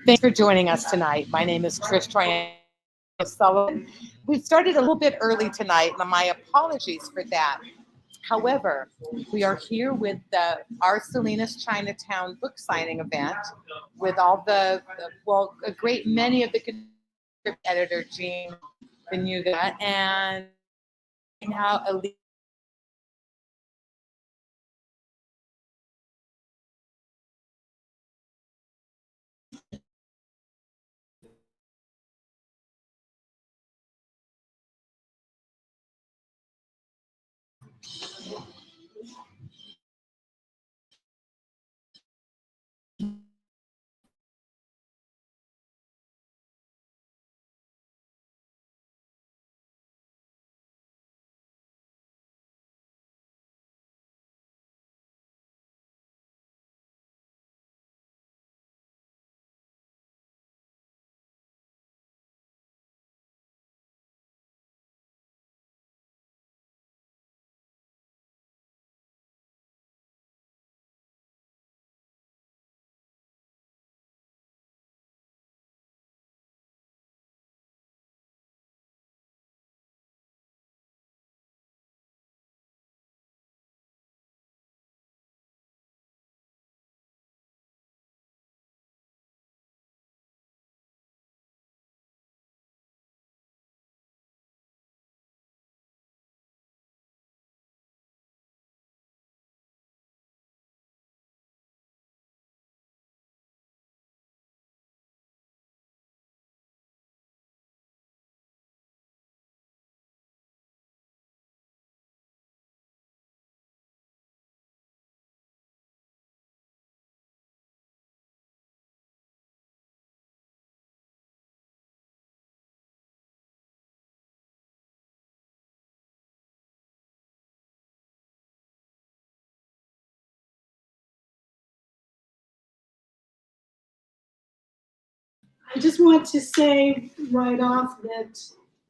Thanks for joining us tonight. My name is Trish Tryon. We started a little bit early tonight, and my apologies for that. However, we are here with our Salinas Chinatown book signing event with all a great many of the editor, Jean Vengua, and now Elise. I just want to say right off that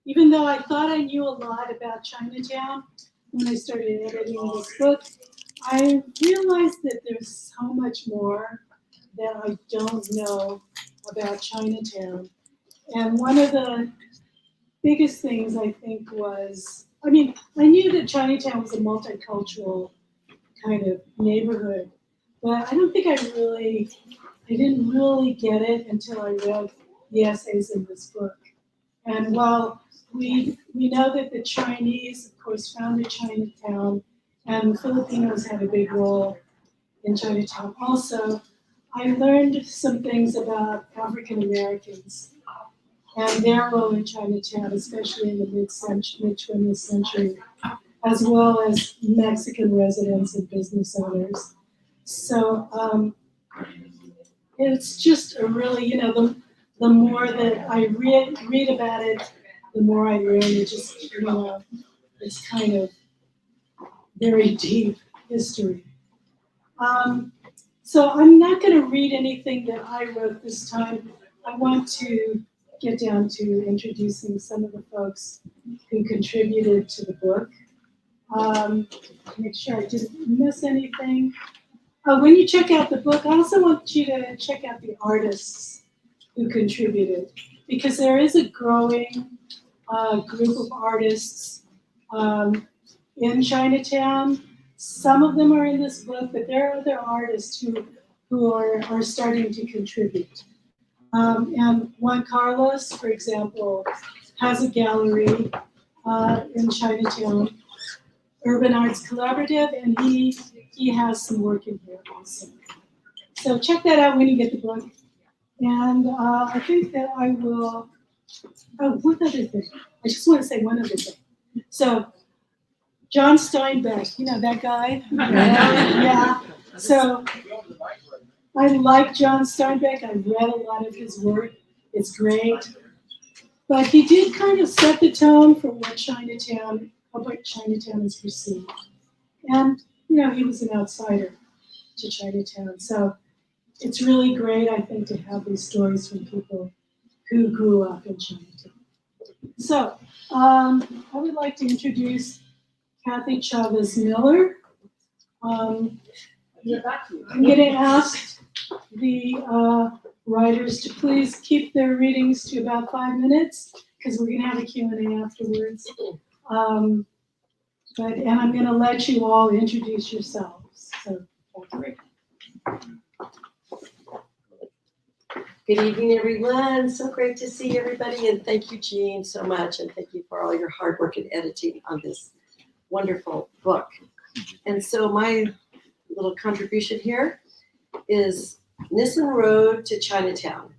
even though I thought I knew a lot about Chinatown when I started editing this book, I realized that there's so much more that I don't know about Chinatown. And one of the biggest things I think was, I knew that Chinatown was a multicultural kind of neighborhood, but I don't think I didn't really get it until I read the essays in this book. And while we know that the Chinese, of course, founded Chinatown, and the Filipinos had a big role in Chinatown also, I learned some things about African Americans and their role in Chinatown, especially in the mid-20th century, as well as Mexican residents and business owners. So it's just a really, the more that I read about it, the more I learn. It just, it's kind of very deep history. So I'm not going to read anything that I wrote this time. I want to get down to introducing some of the folks who contributed to the book. Make sure I didn't miss anything. When you check out the book, I also want you to check out the artists who contributed, because there is a growing group of artists in Chinatown. Some of them are in this book, but there are other artists who are starting to contribute. And Juan Carlos, for example, has a gallery in Chinatown, Urban Arts Collaborative, and he has some work in here also. So check that out when you get the book. And I think that I will, one other thing. I just want to say one other thing. So John Steinbeck, that guy? Yeah. So I like John Steinbeck. I've read a lot of his work. It's great. But he did kind of set the tone for what Chinatown is perceived. And, he was an outsider to Chinatown. So it's really great, I think, to have these stories from people who grew up in Chinatown. So I would like to introduce Kathy Chavez Miller. I'm going to ask the writers to please keep their readings to about 5 minutes because we're going to have a Q&A afterwards. And I'm going to let you all introduce yourselves. So, Kathy. Good evening, everyone. So great to see everybody, and thank you, Jean, so much, and thank you for all your hard work and editing on this wonderful book. And so my little contribution here is Nissen Road to Chinatown.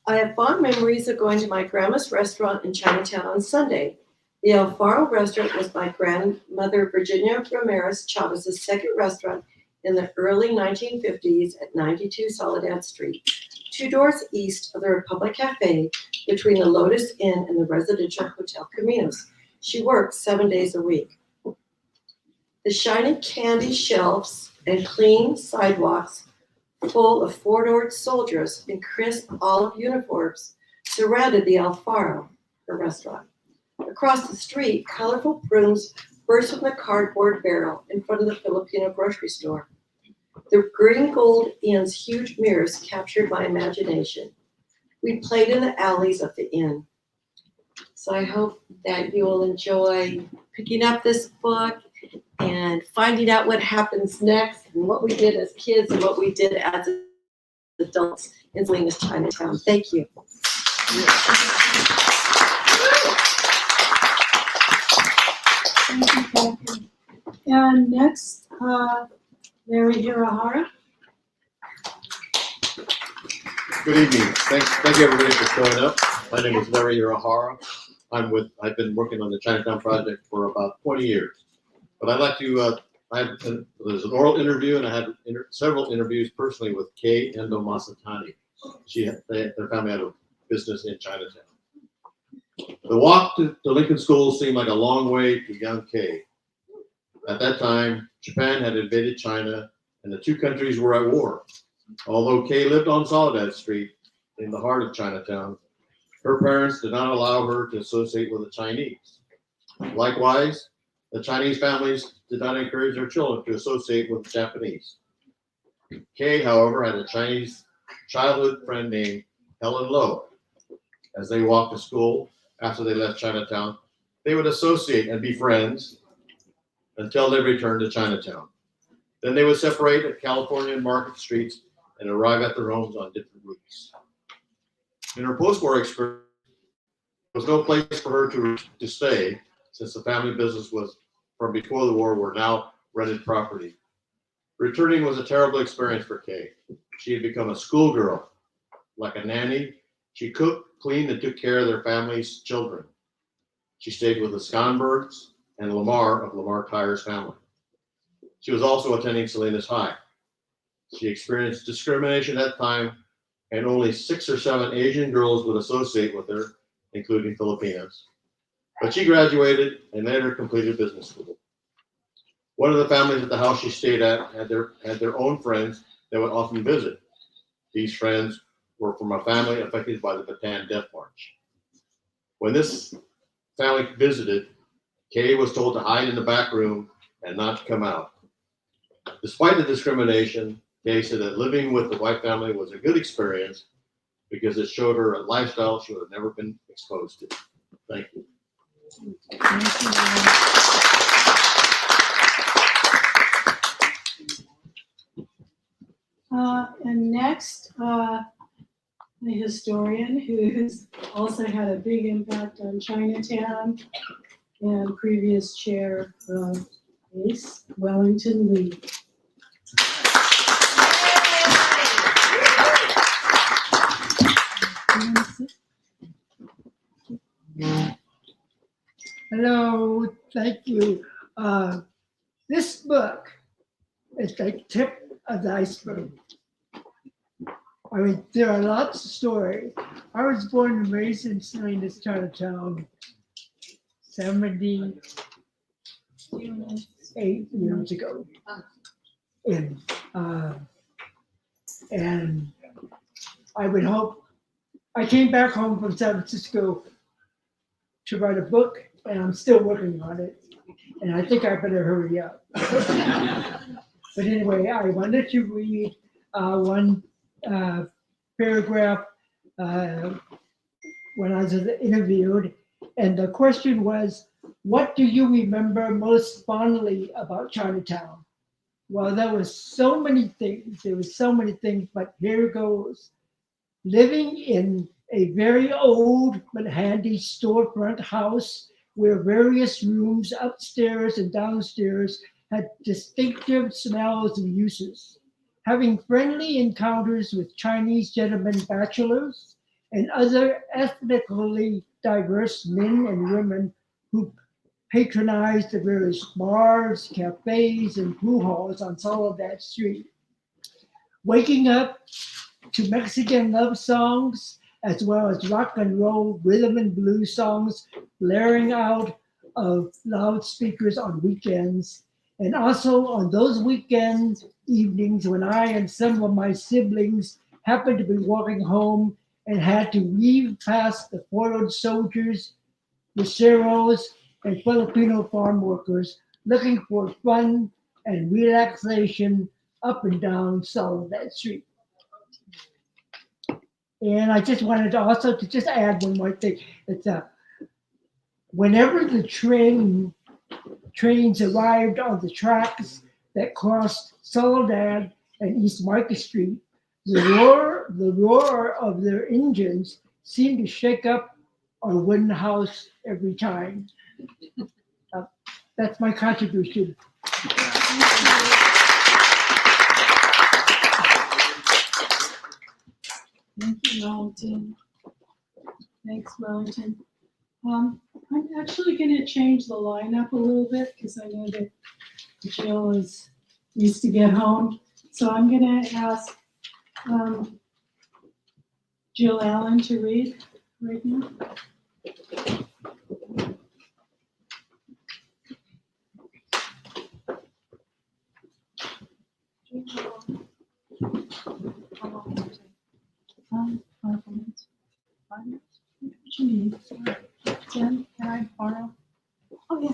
I have fond memories of going to my grandma's restaurant in Chinatown on Sunday. The El Faro restaurant was my grandmother, Virginia Ramirez Chavez's second restaurant in the early 1950s at 92 Soledad Street, 2 doors east of the Republic Cafe between the Lotus Inn and the residential Hotel Caminos. She worked 7 days a week. The shiny candy shelves and clean sidewalks full of 4-doored soldiers in crisp olive uniforms surrounded the El Faro, her restaurant. Across the street, colorful brooms burst from the cardboard barrel in front of the Filipino grocery store. The green gold inn's huge mirrors captured my imagination. We played in the alleys of the inn. So I hope that you will enjoy picking up this book and finding out what happens next and what we did as kids and what we did as adults in Salinas Chinatown. Thank you. Thank you, Kathy. And next, Larry Hirahara. Good evening. Thank you everybody for showing up. My name is Larry Hirahara. I've been working on the Chinatown project for about 20 years. But I'd like to, there's an oral interview and I had several interviews personally with Kay Endo Masatani. Their family had a business in Chinatown. The walk to Lincoln School seemed like a long way to young Kay. At that time, Japan had invaded China and the two countries were at war. Although Kay lived on Soledad Street in the heart of Chinatown, her parents did not allow her to associate with the Chinese. Likewise, the Chinese families did not encourage their children to associate with the Japanese. Kay, however, had a Chinese childhood friend named Helen Lowe. As they walked to school after they left Chinatown, they would associate and be friends until they returned to Chinatown. Then they would separate at California and Market Streets and arrive at their homes on different routes. In her post-war experience, there was no place for her to stay since the family business was from before the war were now rented property. Returning was a terrible experience for Kay. She had become a schoolgirl. Like a nanny, she cooked, cleaned, and took care of their family's children. She stayed with the Skonbergs and Lamar of Lamar Tyre's family. She was also attending Salinas High. She experienced discrimination at that time, and only 6 or 7 Asian girls would associate with her, including Filipinas. But she graduated and later completed business school. One of the families at the house she stayed at had their own friends that would often visit. These friends were from a family affected by the Bataan Death March. When this family visited, Kay was told to hide in the back room and not to come out. Despite the discrimination, Kay said that living with the white family was a good experience because it showed her a lifestyle she would have never been exposed to. Thank you. And next, the historian who has also had a big impact on Chinatown and previous chair of ACE, Wellington Lee. Hello, thank you. This book is the tip of the iceberg. I mean, there are lots of stories. I was born and raised in Salinas, Chinatown, 78 years ago. And I would hope, I came back home from San Francisco to write a book, and I'm still working on it. and I think I better hurry up. But anyway, I wanted to read one paragraph when I was interviewed, and the question was, what do you remember most fondly about Chinatown? Well, there was so many things. There was so many things, but here goes. Living in a very old but handy storefront house where various rooms upstairs and downstairs had distinctive smells and uses. Having friendly encounters with Chinese gentlemen bachelors and other ethnically diverse men and women who patronized the various bars, cafes, and brew halls on Soledad Street. Waking up to Mexican love songs, as well as rock and roll, rhythm and blues songs blaring out of loudspeakers on weekends. And also on those weekend evenings when I and some of my siblings happened to be walking home and had to weave past the foiled soldiers, Luceros, and Filipino farm workers looking for fun and relaxation up and down Soledad Street. And I just wanted to also to just add one more thing. It's whenever the trains arrived on the tracks that crossed Soledad and East Market Street, the roar of their engines seemed to shake up our wooden house every time. That's my contribution. Thank you, Wellington. Thanks, Wellington. I'm actually going to change the lineup a little bit because I know that Jill needs to get home. So I'm going to ask Jill Allen to read right now. Compliments. 5 minutes. What you need? 10. Can I borrow? Oh yeah.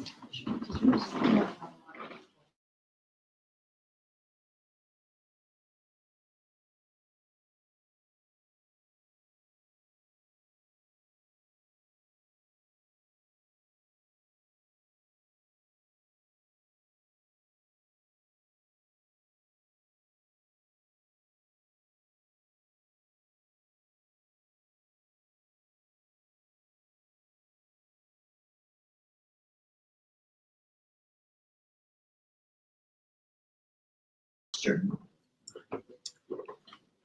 Sure.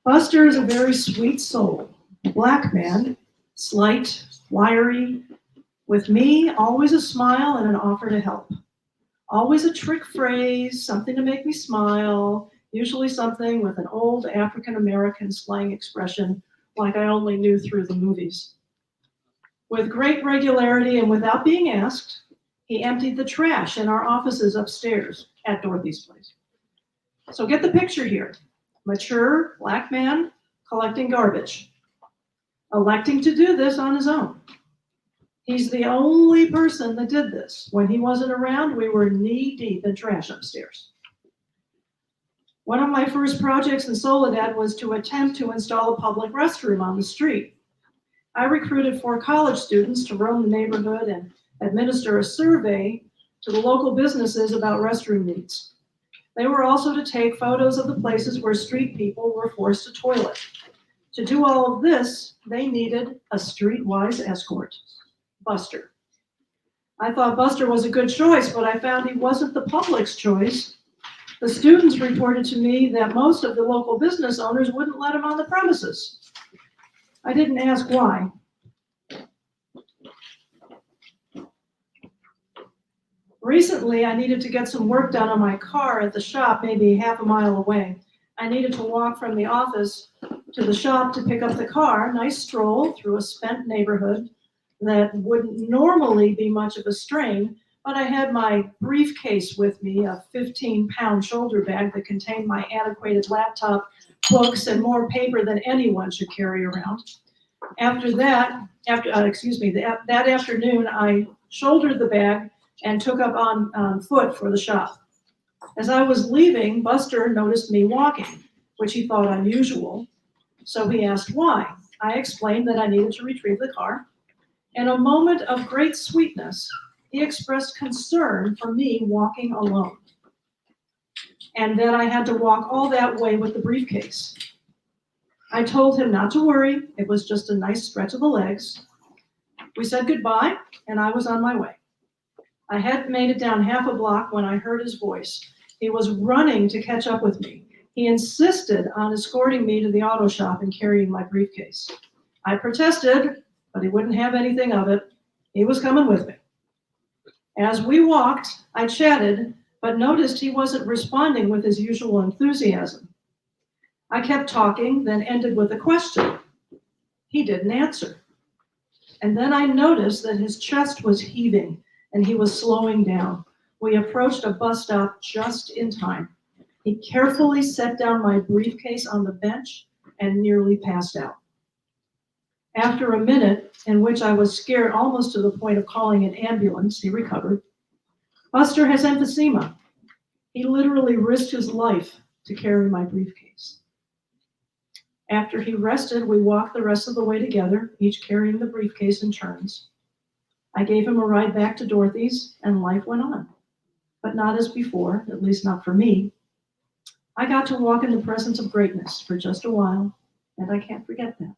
Buster is a very sweet soul, black man, slight, wiry, with me, always a smile and an offer to help. Always a trick phrase, something to make me smile, usually something with an old African-American slang expression like I only knew through the movies. With great regularity and without being asked, he emptied the trash in our offices upstairs at Dorothy's place. So get the picture here. Mature, black man, collecting garbage. Electing to do this on his own. He's the only person that did this. When he wasn't around, we were knee-deep in trash upstairs. One of my first projects in Soledad was to attempt to install a public restroom on the street. I recruited 4 college students to roam the neighborhood and administer a survey to the local businesses about restroom needs. They were also to take photos of the places where street people were forced to toilet. To do all of this, they needed a streetwise escort, Buster. I thought Buster was a good choice, but I found he wasn't the public's choice. The students reported to me that most of the local business owners wouldn't let him on the premises. I didn't ask why. Recently, I needed to get some work done on my car at the shop, maybe half a mile away. I needed to walk from the office to the shop to pick up the car. Nice stroll through a spent neighborhood that wouldn't normally be much of a strain, but I had my briefcase with me, a 15-pound shoulder bag that contained my antiquated laptop, books, and more paper than anyone should carry around. That afternoon, I shouldered the bag, and took up on foot for the shop. As I was leaving, Buster noticed me walking, which he thought unusual, so he asked why. I explained that I needed to retrieve the car. In a moment of great sweetness, he expressed concern for me walking alone, and that I had to walk all that way with the briefcase. I told him not to worry, it was just a nice stretch of the legs. We said goodbye, and I was on my way. I had made it down half a block when I heard his voice. He was running to catch up with me. He insisted on escorting me to the auto shop and carrying my briefcase. I protested, but he wouldn't have anything of it. He was coming with me. As we walked, I chatted, but noticed he wasn't responding with his usual enthusiasm. I kept talking, then ended with a question. He didn't answer. And then I noticed that his chest was heaving and he was slowing down. We approached a bus stop just in time. He carefully set down my briefcase on the bench and nearly passed out. After a minute, in which I was scared almost to the point of calling an ambulance, he recovered. Buster has emphysema. He literally risked his life to carry my briefcase. After he rested, we walked the rest of the way together, each carrying the briefcase in turns. I gave him a ride back to Dorothy's, and life went on. But not as before, at least not for me. I got to walk in the presence of greatness for just a while, and I can't forget that.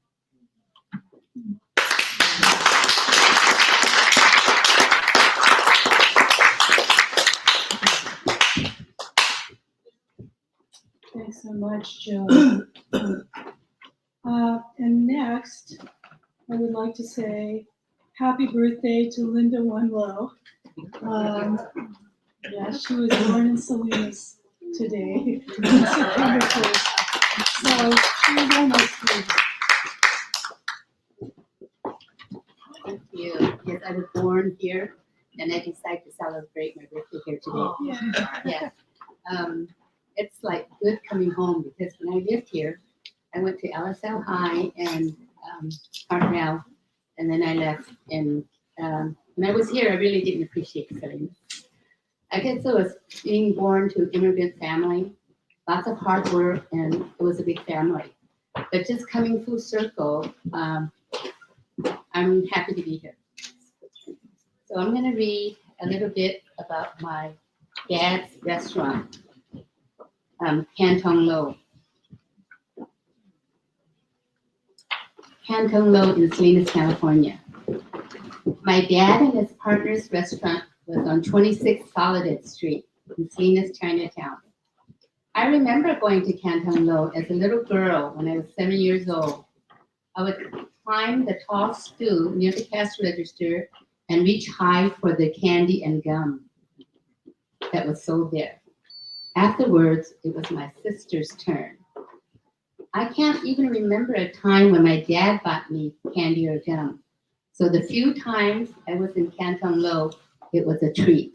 Thanks so much, Joe. And next, I would like to say happy birthday to Linda Wenlow. Yeah, she was born in Salinas today, September 1st. So she was almost here. Thank you. Yes, I was born here, and I decided to celebrate my birthday here today. Yeah. Yeah. It's like good coming home because when I lived here, I went to LSL High and Carmel, and then I left. And when I was here, I really didn't appreciate Salinas. I guess it was being born to an immigrant family, lots of hard work, and it was a big family. But just coming full circle, I'm happy to be here. So I'm going to read a little bit about my dad's restaurant, Canton Low. Canton Low in Salinas, California. My dad and his partner's restaurant was on 26 Salinas Street in Salinas, Chinatown. I remember going to Canton Low as a little girl when I was 7 years old. I would climb the tall stool near the cash register and reach high for the candy and gum that was sold there. Afterwards, it was my sister's turn. I can't even remember a time when my dad bought me candy or gum. So the few times I was in Canton Low, it was a treat.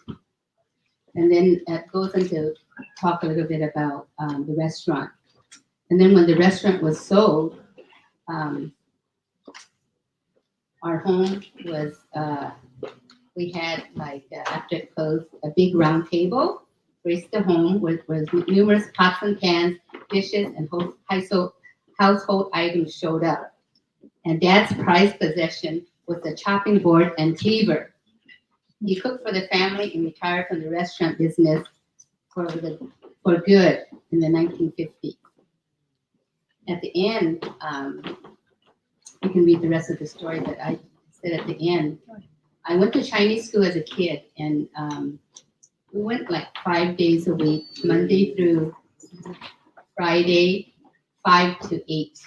And then it goes into talk a little bit about the restaurant. And then when the restaurant was sold, our home was, we had like, after it closed, a big round table, graced the home with numerous pots and pans, dishes, and household items showed up. And Dad's prized possession was the chopping board and cleaver. He cooked for the family and retired from the restaurant business for good in the 1950s. At the end, you can read the rest of the story, but I said at the end, I went to Chinese school as a kid, and we went like 5 days a week, Monday through Friday, 5 to 8.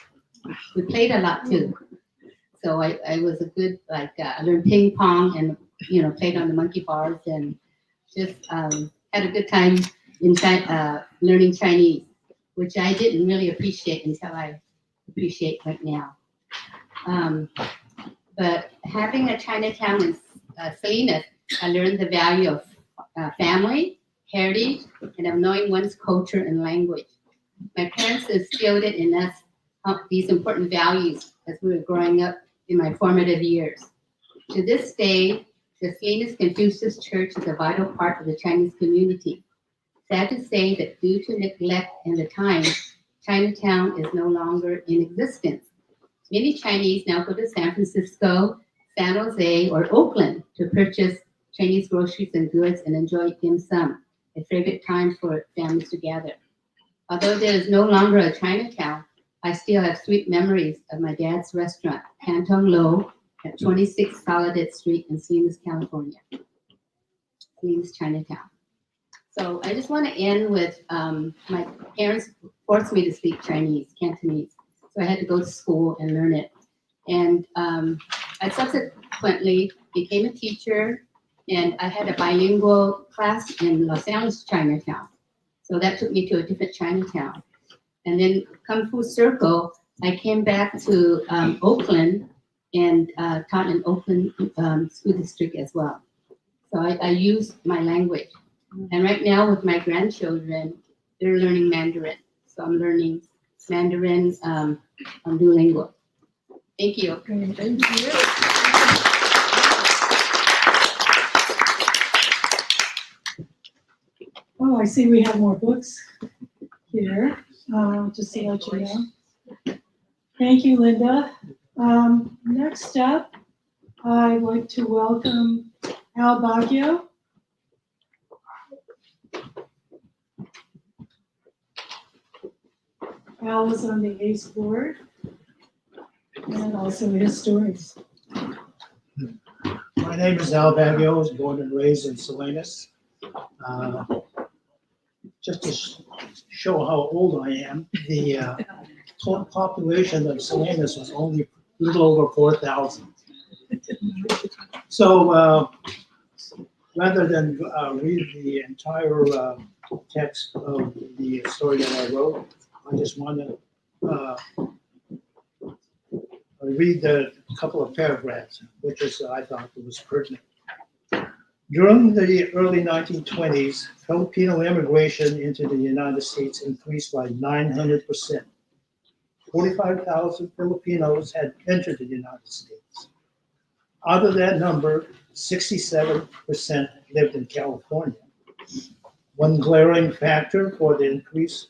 We played a lot too. So I was a good, like, I learned ping pong and, played on the monkey bars and just had a good time in learning Chinese, which I didn't really appreciate until I appreciate right now. But having a Chinatown in Salinas, I learned the value of family, heritage, and of knowing one's culture and language. My parents instilled it in us, these important values as we were growing up in my formative years. To this day, The Salinas Confucius Church is a vital part of the Chinese community. Sad to say that due to neglect and the times, Chinatown is no longer in existence. Many Chinese now go to San Francisco, San Jose, or Oakland to purchase Chinese groceries and goods and enjoy dim sum, a favorite time for families to gather. Although there is no longer a Chinatown, I still have sweet memories of my dad's restaurant, Canton Low, at 26 Soledad Street in Salinas, California. Salinas Chinatown. So I just want to end with my parents forced me to speak Chinese, Cantonese. So I had to go to school and learn it. And I subsequently became a teacher, and I had a bilingual class in Los Angeles, Chinatown. So that took me to a different Chinatown. And then come full circle, I came back to Oakland and taught in Oakland School District as well. So I use my language. And right now with my grandchildren, they're learning Mandarin. So I'm learning Mandarin on Duolingo. Thank you. Okay, thank you. Oh, I see we have more books here, just to let you know. Thank you, Linda. Next up, I'd like to welcome Al Baggio. Al is on the ACE board and also histories. My name is Al Baggio. I was born and raised in Salinas. Just to show how old I am, the total population of Salinas was only a little over 4,000. So rather than read the entire text of the story that I wrote, I just want to read a couple of paragraphs, which is I thought was pertinent. During the early 1920s, Filipino immigration into the United States increased by 900%. 45,000 Filipinos had entered the United States. Out of that number, 67% lived in California. One glaring factor for the increase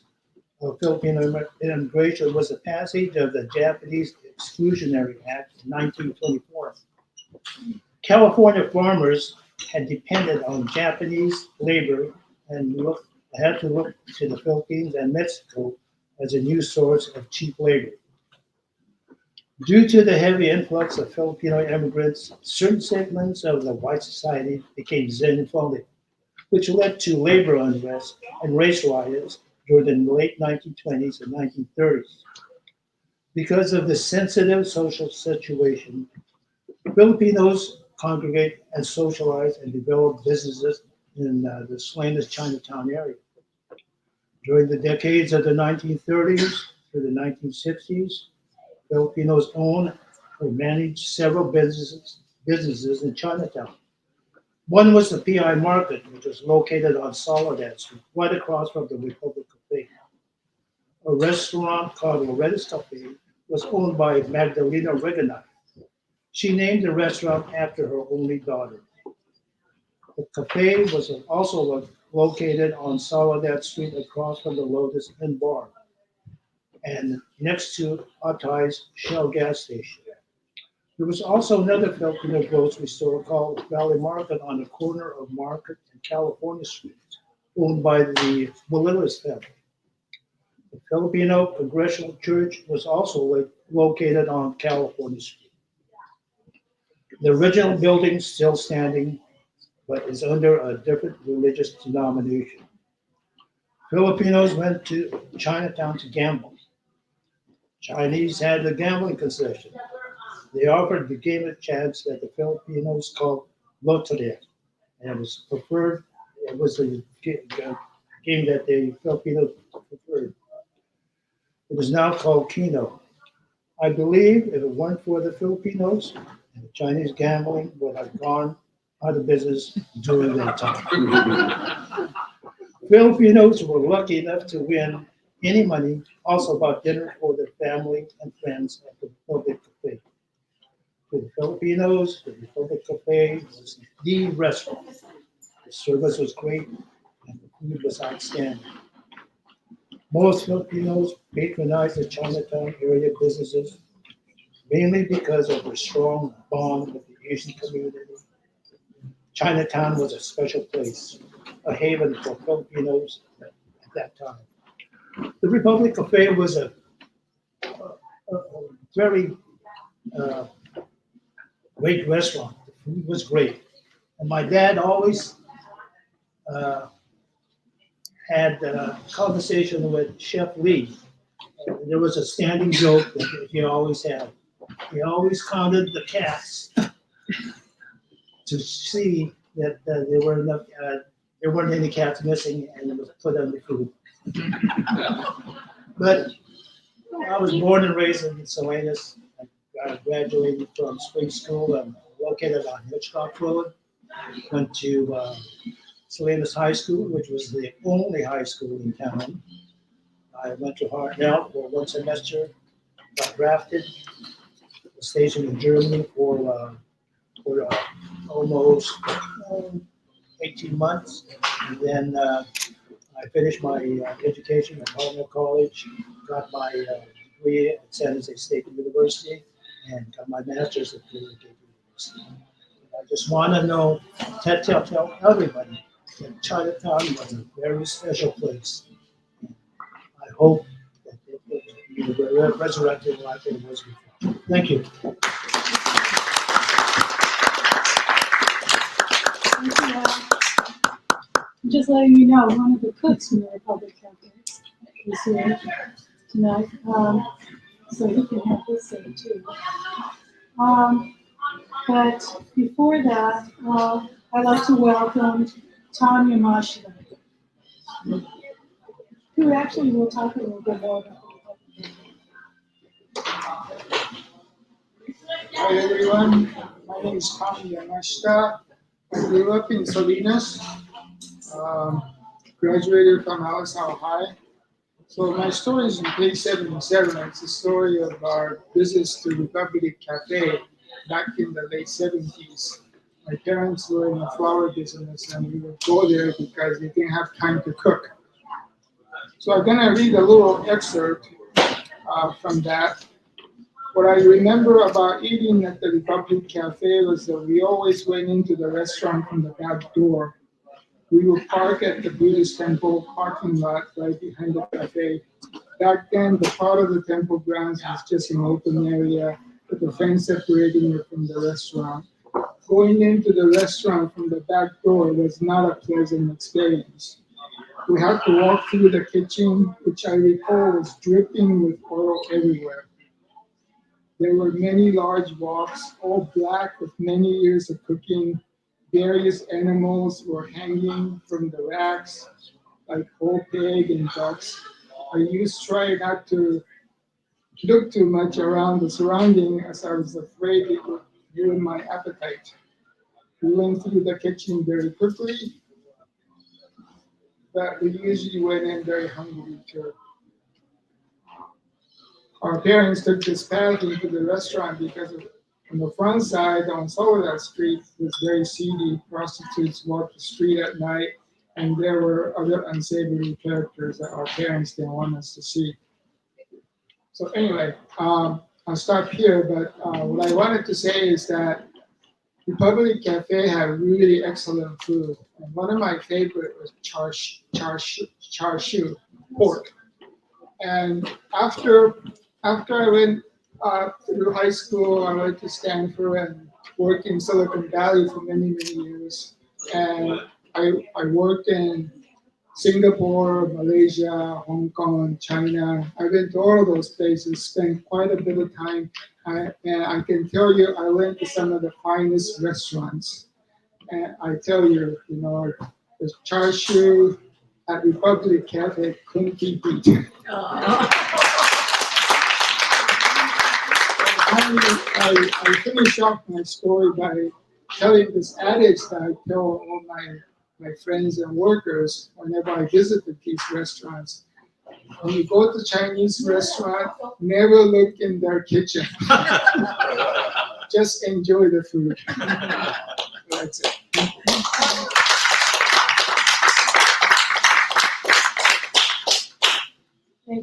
of Filipino immigration was the passage of the Japanese Exclusionary Act in 1924. California farmers had depended on Japanese labor and had to look to the Philippines and Mexico as a new source of cheap labor. Due to the heavy influx of Filipino immigrants, certain segments of the white society became xenophobic, which led to labor unrest and race riots during the late 1920s and 1930s. Because of the sensitive social situation, Filipinos congregate and socialize and develop businesses in the Salinas Chinatown area. During the decades of the 1930s through the 1960s, Filipinos owned or managed several businesses in Chinatown. One was the PI Market, which was located on Soledad Street, right across from the Republic Cafe. A restaurant called Loretta's Cafe was owned by Magdalena Reganai. She named the restaurant after her only daughter. The cafe was also located on Soledad Street across from the Lotus Inn Bar and next to Atai's Shell gas station. There was also another Filipino grocery store called Valley Market on the corner of Market and California Streets, owned by the Molinas family. The Filipino Congregational Church was also located on California Street. The original building is still standing, but is under a different religious denomination. Filipinos went to Chinatown to gamble. Chinese had a gambling concession. They offered the game of chance that the Filipinos called loteria, and it was preferred. It was the game that the Filipinos preferred. It is now called Keno. I believe if it weren't for the Filipinos, the Chinese gambling would have gone out of business during that time. Filipinos were lucky enough to win any money, also bought dinner for their family and friends at the Republic Cafe. For the Filipinos, the Republic Cafe was the restaurant. The service was great and the food was outstanding. Most Filipinos patronize the Chinatown area businesses mainly because of their strong bond with the Asian community. Chinatown was a special place, a haven for Filipinos at that time. The Republic Cafe was a very great restaurant. The food was great. And my dad always had a conversation with Chef Lee. There was a standing joke that he always had. He always counted the cats to see that there weren't any cats missing, and it was put on the food. But I was born and raised in Salinas. I graduated from spring school. I'm located on Hitchcock Road. Went to Salinas High School, which was the only high school in town. I went to Hartnell for 1 semester, got drafted, was stationed in Germany for almost 18 months. And then I finished my education at Hartnell College, got my degree at San Jose State University, and got my master's at Florida State University. I just want to know, tell everybody that Chinatown was a very special place. I hope that it will be resurrected like it was before. Thank you. Just letting you know, one of the cooks from the Republic Cafe is here tonight, so he can have his say too. But before that, I'd like to welcome Tanya Mashina, who actually will talk a little bit more about the Hi everyone, my name is Kami Yamashita. I grew up in Salinas, graduated from Alisal High. So my story is in page 77. It's a story of our visits to Republic Cafe back in the late 70s. My parents were in the flower business and we would go there because they didn't have time to cook. So I'm gonna read a little excerpt from that. What I remember about eating at the Republic Cafe was that we always went into the restaurant from the back door. We would park at the Buddhist temple parking lot right behind the cafe. Back then, the part of the temple grounds was just an open area with a fence separating it from the restaurant. Going into the restaurant from the back door was not a pleasant experience. We had to walk through the kitchen, which I recall was dripping with oil everywhere. There were many large woks, all black with many years of cooking. Various animals were hanging from the racks, like whole pig and ducks. I used to try not to look too much around the surrounding as I was afraid it would ruin my appetite. We went through the kitchen very quickly, but we usually went in very hungry too. Our parents took this path into the restaurant because on the front side on Soledad Street was very seedy. Prostitutes walked the street at night, and there were other unsavory characters that our parents didn't want us to see. So anyway, I'll stop here, but what I wanted to say is that Republic Cafe had really excellent food. And one of my favorite was char siu, pork. And after I went through high school, I went to Stanford and worked in Silicon Valley for many, many years. And I worked in Singapore, Malaysia, Hong Kong, China. I've been to all of those places, spent quite a bit of time. And I can tell you, I went to some of the finest restaurants. And I tell you, the char siu at Republic Cafe couldn't be beat. I finish off my story by telling this adage that I tell all my friends and workers whenever I visited these restaurants. When you go to Chinese restaurant, never look in their kitchen. Just enjoy the food. That's it.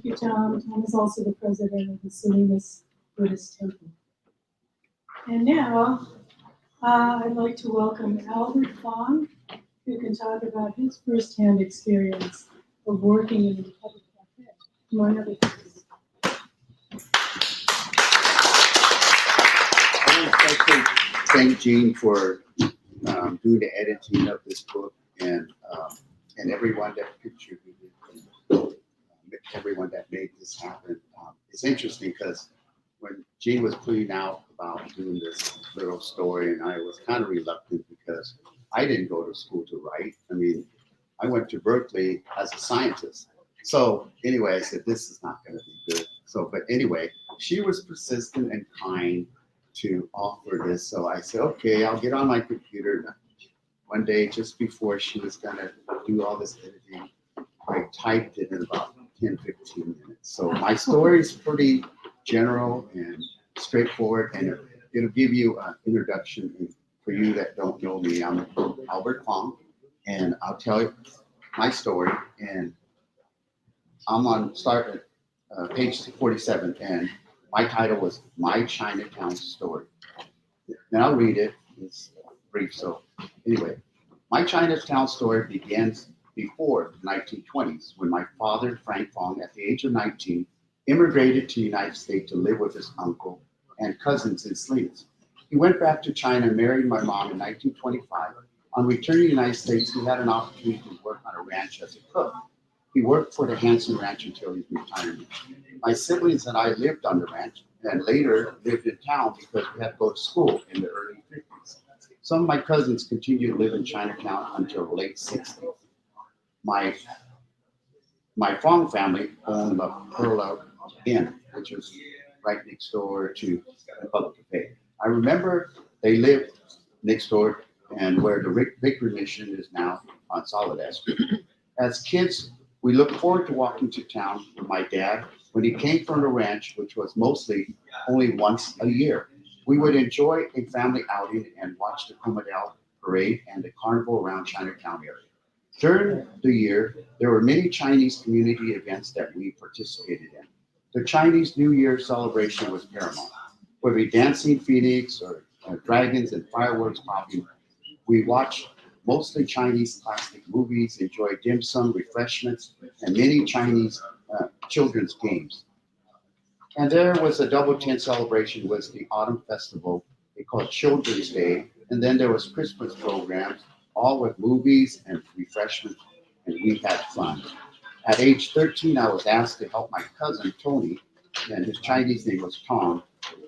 Thank you, Tom. Tom is also the president of the Salinas Buddhist Temple. And now, I'd like to welcome Albert Fong, who can talk about his firsthand experience of working in the public cafe, among other things. I want to especially thank Jean for doing the editing of this book and everyone that contributed, and everyone that made this happen. It's interesting because when Jean was putting out about doing this little story, and I was kind of reluctant because I didn't go to school to write. I mean, I went to Berkeley as a scientist. So anyway, I said, this is not going to be good. So, but anyway, she was persistent and kind to offer this. So I said, okay, I'll get on my computer. One day, just before she was going to do all this editing, I typed it in about 10, 15 minutes. So my story is pretty general and straightforward, and it'll give you an introduction. And for you that don't know me, I'm Albert Fong, and I'll tell you my story. And I'm on start at page 47, and my title was My Chinatown Story. And I'll read it. It's brief. So anyway, my Chinatown story begins before the 1920s when my father, Frank Fong, at the age of 19, immigrated to the United States to live with his uncle and cousins in Salinas. He went back to China and married my mom in 1925. On returning to the United States, he had an opportunity to work on a ranch as a cook. He worked for the Hanson Ranch until his retirement. My siblings and I lived on the ranch and later lived in town because we had to go to school in the early 50s. Some of my cousins continued to live in Chinatown until the late 60s. My Fong family owned the Perla Inn, which was right next door to the public cafe. I remember they lived next door and where the Victory Mission is now on Salinas Street. As kids, we looked forward to walking to town with my dad when he came from the ranch, which was mostly only once a year. We would enjoy a family outing and watch the Comadale Parade and the carnival around Chinatown area. During the year, there were many Chinese community events that we participated in. The Chinese New Year celebration was paramount. Whether we dancing phoenix or dragons and fireworks popping, we watched mostly Chinese classic movies, enjoyed dim sum, refreshments, and many Chinese children's games. And there was a double tent celebration, was the autumn festival they called Children's Day, and then there was Christmas programs, all with movies and refreshments, and we had fun. At age 13, I was asked to help my cousin Tony, and his Chinese name was Tom,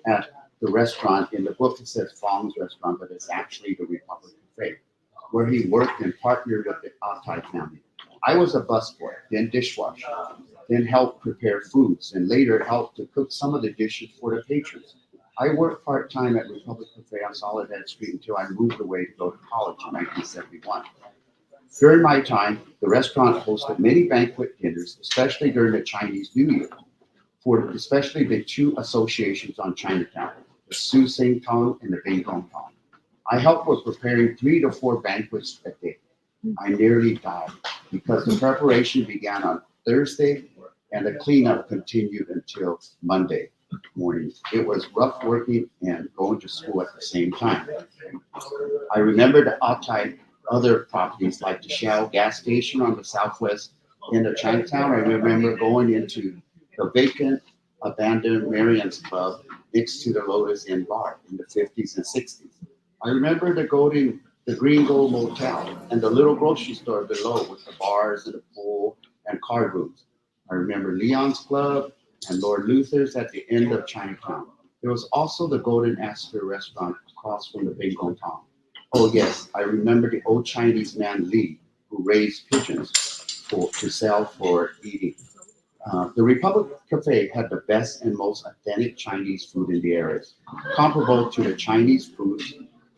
at the restaurant. In the book it says Fong's Restaurant, but it's actually the Republic Cafe, where he worked and partnered with the Atai family. I was a busboy, then dishwasher, then helped prepare foods, and later helped to cook some of the dishes for the patrons. I worked part-time at Republic Cafe on Soledad Street until I moved away to go to college in 1971. During my time, the restaurant hosted many banquet dinners, especially during the Chinese New Year, for especially the two associations on Chinatown, the Su Sing Tong and the Bing Gong Tong. I helped with preparing 3 to 4 banquets a day. I nearly died because the preparation began on Thursday and the cleanup continued until Monday morning. It was rough working and going to school at the same time. I remember the outside other properties like the Shell gas station on the southwest end of Chinatown. I remember going into the vacant, abandoned Marion's Club next to the Lotus Inn bar in the 50s and 60s. I remember the Green Gold Motel and the little grocery store below with the bars and the pool and card rooms. I remember Leon's Club and Lord Luther's at the end of Chinatown. There was also the Golden Aster restaurant across from the Bing Gong Tong. Oh yes, I remember the old Chinese man Li who raised pigeons to sell for eating. The Republic Cafe had the best and most authentic Chinese food in the area, comparable to the Chinese food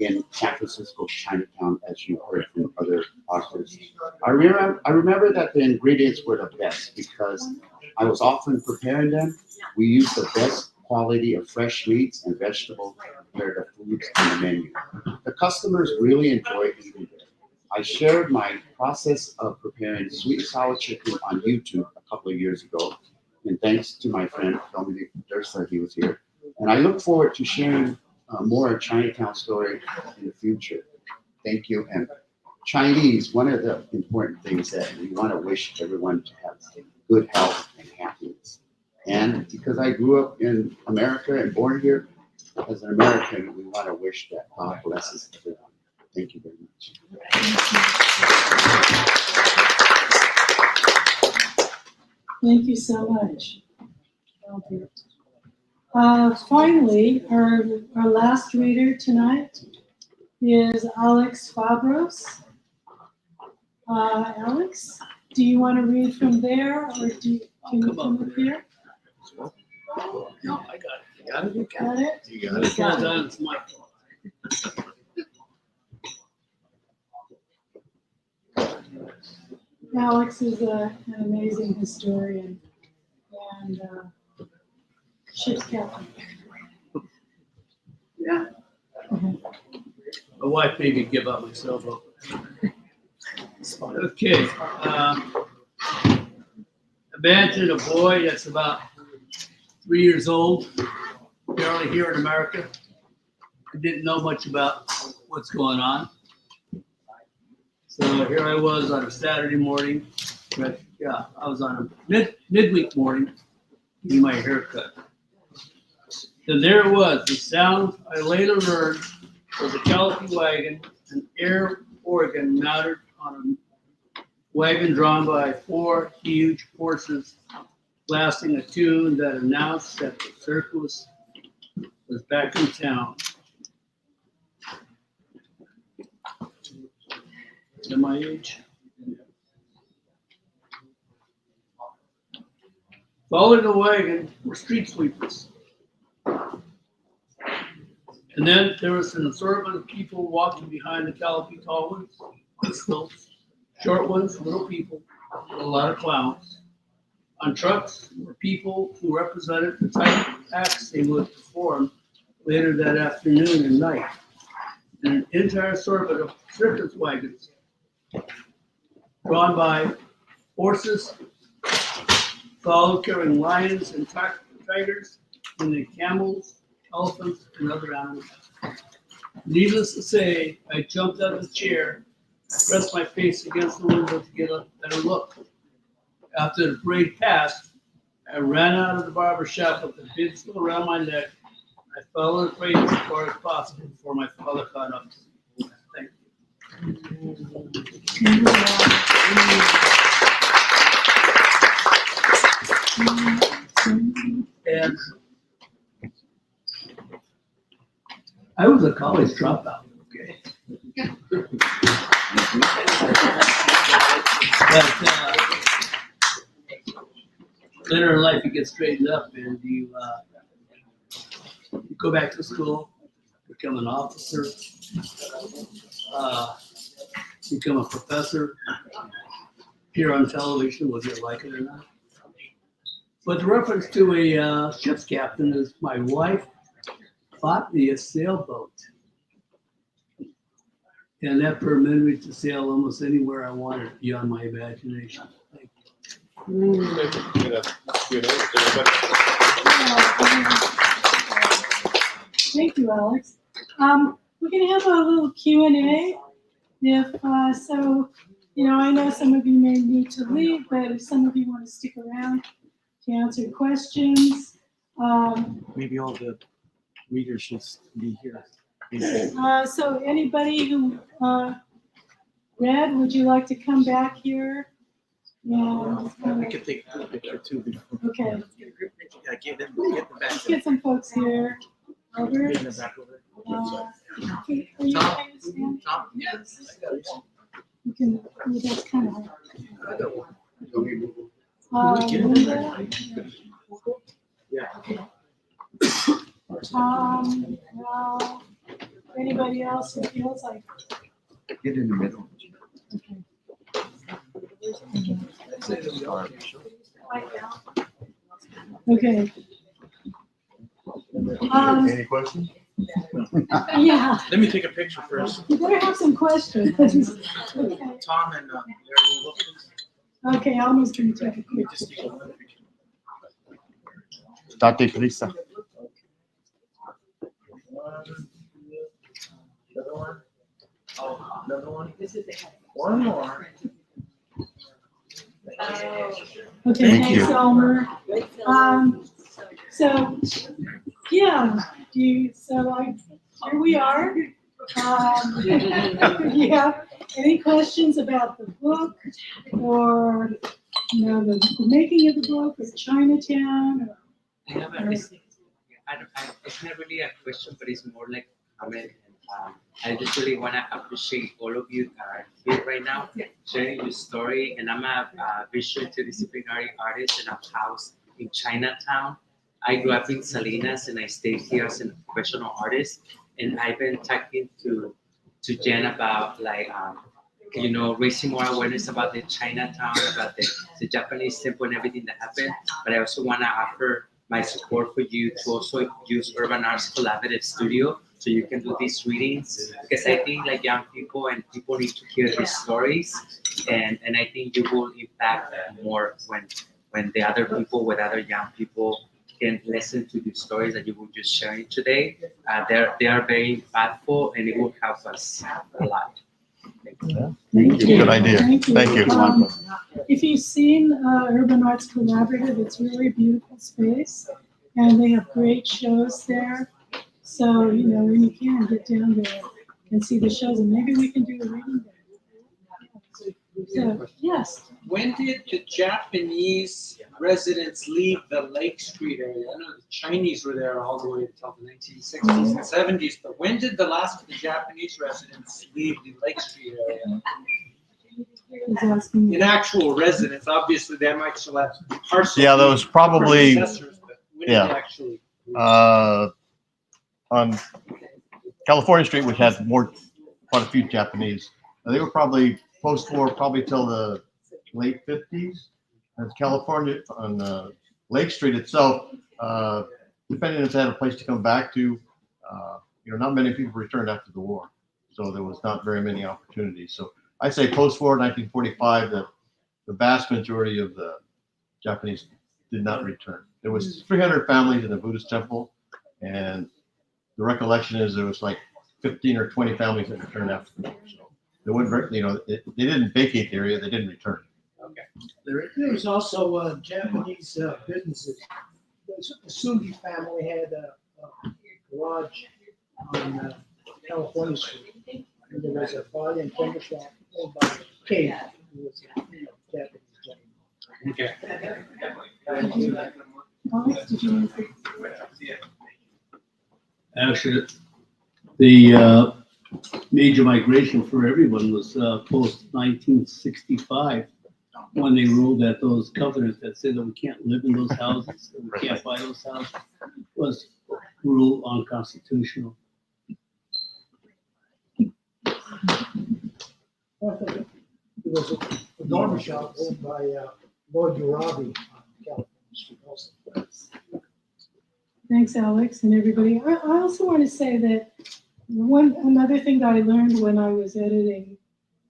in San Francisco Chinatown, as you heard from other authors. I remember that the ingredients were the best because I was often preparing them. We used the best quality of fresh meats and vegetables to prepare the foods on the menu. The customers really enjoyed eating there. I shared my process of preparing sweet and sour chicken on YouTube a couple of years ago, And thanks to my friend Dominic Dursa, he was here. And I look forward to sharing more Chinatown story in the future. Thank you. And Chinese, one of the important things that we want to wish everyone to have good health and happiness. And because I grew up in America and born here, as an American, we want to wish that God blesses everyone. Thank you very much. Thank you so much. Finally, our last reader tonight is Alex Fabros. Alex, do you want to read from there, or can you come up here? No, I got it. You got it? Got it? You got it. Well done, it's my fault. Alex is an amazing historian and ship's captain. Yeah. Okay. My wife made me give up my cell phone. Okay. Imagine a boy that's about 3 years old, barely here in America. I didn't know much about what's going on. So here I was on a Saturday morning. But yeah, I was on a midweek morning getting my hair cut. And there it was. The sound I later learned was a California wagon, an air organ mounted on a wagon drawn by 4 huge horses, blasting a tune that announced that the circus was back in town. At my age. Following the wagon were street sweepers. And then there was an assortment of people walking behind the California tall ones, on stilts, short ones, little people, and a lot of clowns. On trucks were people who represented the type of acts they would perform later that afternoon and night. And an entire assortment of circus wagons drawn by horses, followed carrying lions and tigers, and then camels, elephants, and other animals. Needless to say, I jumped out of the chair, pressed my face against the window to get a better look. After the parade passed, I ran out of the barber shop with the bib still around my neck. I followed the parade as far as possible before my father caught up to me. Thank you. And I was a college dropout, okay? But later in life, you get straightened up and you go back to school, become an officer, become a professor, appear on television, whether you like it or not. But the reference to a ship's captain is my wife bought me a sailboat. And that permitted me to sail almost anywhere I wanted beyond my imagination. Thank you. Thank you, Alex. We're going to have a little Q&A. If so, you know, I know some of you may need to leave, but if some of you want to stick around to answer questions. Maybe all the readers should be here. So anybody who read, would you like to come back here? And, We could take a picture too before. okay, Yeah, get them back. let's get some folks here. Albert, Get them back over. are you okay to stand? Yes. You can, well, that's kind of hard. Linda? Yeah. Well, anybody else who feels like, Get in the middle. okay. Any questions? Yeah, Let me take a picture first. you better have some questions. Okay, Tom and Mary, okay, Alma's gonna take a let me quick. just take a picture. Date prisa. One more. Okay, Thank thanks, you. Elmer. So, yeah, here we are. Yeah, any questions about the book or, the making of the book or Chinatown? It's not really a question, but it's more like comment. I just really want to appreciate all of you here right now, sharing your story. And I'm a visual interdisciplinary artist, and I'm housed in Chinatown. I grew up in Salinas, and I stayed here as a professional artist. And I've been talking to Jen about raising more awareness about the Chinatown, about the Japanese temple and everything that happened. But I also want to offer my support for you to also use Urban Arts Collaborative Studio so you can do these readings, because I think like young people and people need to hear these stories, and I think you will impact more when the other people with other young people can listen to the stories that you were just sharing today. They are very impactful, and it will help us a lot. Thank you. Good idea. Thank you. If you've seen Urban Arts Collaborative, it's a really beautiful space, and they have great shows there. So, when you can, get down there and see the shows, and maybe we can do a reading there. So, yes. When did the Japanese residents leave the Lake Street area? I know the Chinese were there all the way until the 1960s and 70s, but when did the last of the Japanese residents leave the Lake Street area? In actual residents, obviously they might still have parcels. Yeah, that was probably, but when did they actually on California Street, which had quite a few Japanese. They were probably post-war, probably till the late 50s. And California on Lake Street itself, depending if they had a place to come back to, not many people returned after the war. So there was not very many opportunities. So I say post-war, 1945, the vast majority of the Japanese did not return. There was 300 families in the Buddhist temple, and the recollection is there was like 15 or 20 families that returned after the war. So they wouldn't, they didn't vacate the area, they didn't return. Okay. There was also Japanese businesses. The Sugi family had a garage on California Street. And there was a bar and timber shop owned by Cave, who was a Japanese gentleman. Okay. Alex, did you want to say? Actually, the major migration for everyone was post 1965, when they ruled that those covenants that said that we can't live in those houses, that we can't buy those houses, was ruled unconstitutional. There was a barber shop owned by Lord Urabi on California Street also. Thanks, Alex, and everybody. I also want to say that another thing that I learned when I was editing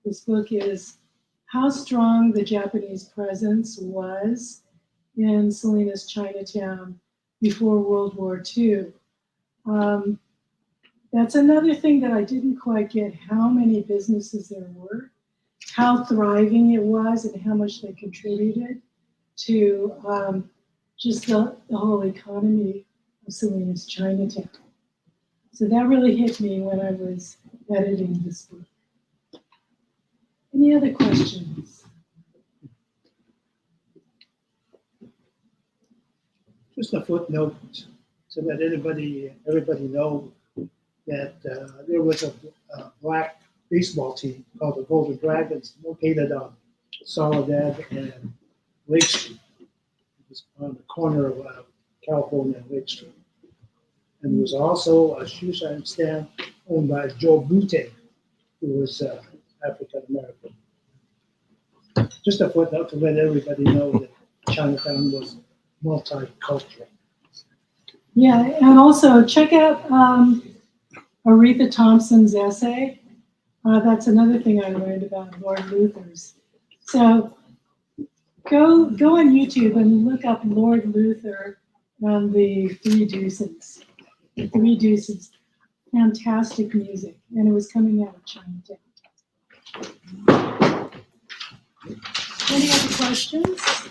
this book is how strong the Japanese presence was in Salinas, Chinatown before World War II. That's another thing that I didn't quite get, how many businesses there were, how thriving it was, and how much they contributed to just the whole economy of Salinas, Chinatown. So that really hit me when I was editing this book. Any other questions? Just a footnote so that everybody know that there was a black baseball team called the Golden Dragons located on Soledad and Lake Street. It was on the corner of California and Lake Street. And there was also a shoe shine stand owned by Joe Butte, who was African American. Just a footnote to let everybody know that Chinatown was multicultural. Yeah, and also check out Aretha Thompson's essay. That's another thing I learned about Lord Luther's. So go on YouTube and look up Lord Luther and the Three Deuces. The Three Deuces, fantastic music, and it was coming out of Chinatown. Any other questions?